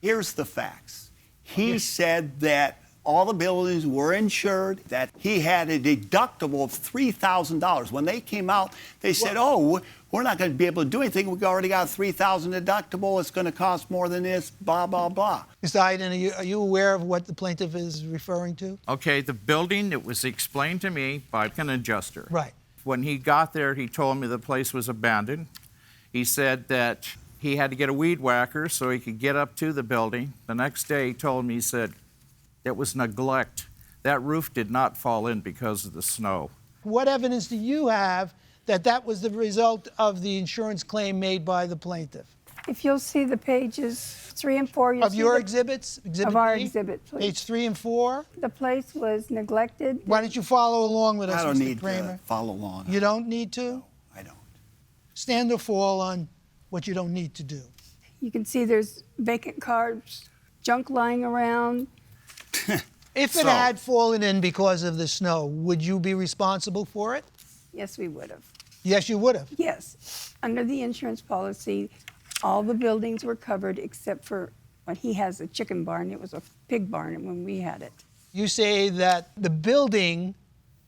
Here's the facts. He said that all the buildings were insured, that he had a deductible of $3,000. When they came out, they said, oh, we're not going to be able to do anything. We've already got a $3,000 deductible. It's going to cost more than this, blah, blah, blah. Mr. Iden, are you aware of what the plaintiff is referring to? Okay, the building, it was explained to me by an adjuster. Right. When he got there, he told me the place was abandoned. He said that he had to get a weed whacker so he could get up to the building. The next day, he told me, he said, it was neglect. That roof did not fall in because of the snow. What evidence do you have that that was the result of the insurance claim made by the plaintiff? If you'll see the pages 3 and 4, you'll Of see your the, exhibits? Exhibit of our B? exhibit, please. Page 3 and 4? The place was neglected. Why don't you follow along with us, I don't Mr. need Kramer? to follow along. You don't need to? No, I don't. Stand or fall on what you don't need to do. You can see there's vacant cars, junk lying around. If it had fallen in because of the snow, would you be responsible for it? Yes, we would have. Yes, you would have. Yes. Under the insurance policy, all the buildings were covered except for when he has a chicken barn. It was a pig barn when we had it. You say that the building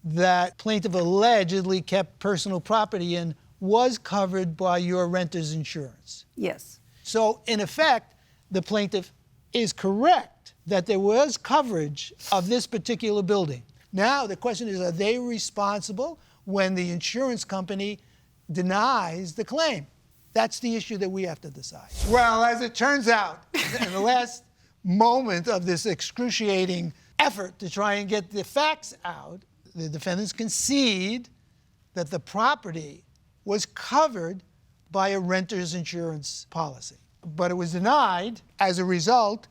that plaintiff allegedly kept personal property in was covered by your renter's insurance. Yes. So, in effect, the plaintiff is correct that there was coverage of this particular building. Now, the question is, are they responsible when the insurance company denies the claim? That's the issue that we have to decide. Well, as it turns out, in the last moment of this excruciating effort to try and get the facts out, the defendants concede that the property was covered by a renter's insurance policy. But it was denied as a result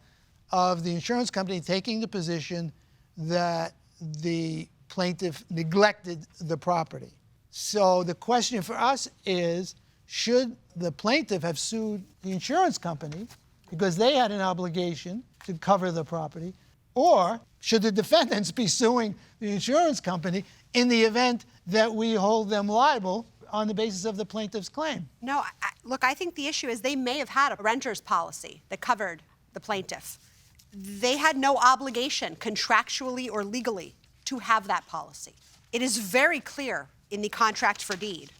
of the insurance company taking the position that the plaintiff neglected the property. So the question for us is, should the plaintiff have sued the insurance company because they had an obligation to cover the property, or should the defendants be suing the insurance company in the event that we hold them liable on the basis of the plaintiff's claim? No, look, I think the issue is they may have had a renter's policy that covered the plaintiff. They had no obligation, contractually or legally, to have that policy. It is very clear in the contract for deed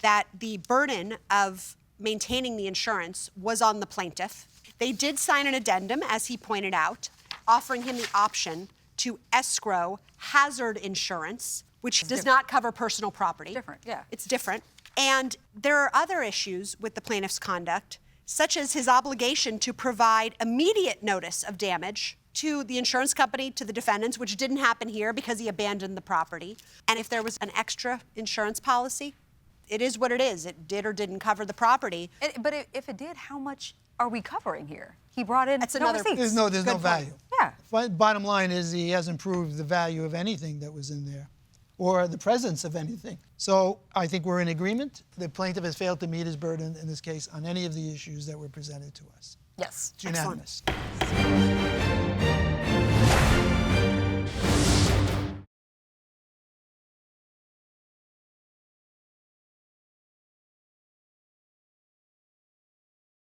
that the burden of maintaining the insurance was on the plaintiff. They did sign an addendum, as he pointed out, offering him the option to escrow hazard insurance, which does not cover personal property. Different, yeah. It's different. And there are other issues with the plaintiff's conduct, such as his obligation to provide immediate notice of damage to the insurance company, to the defendants, which didn't happen here because he abandoned the property. And if there was an extra insurance policy, it is what it is. It did or didn't cover the property. But if it did, how much are we covering here? He brought in That's no another- receipts. There's no Good point. value. Yeah. Bottom line is he hasn't proved the value of anything that was in there, or the presence of anything. So I think we're in agreement. The plaintiff has failed to meet his burden in this case on any of the issues that were presented to us. Yes. It's unanimous. Excellent.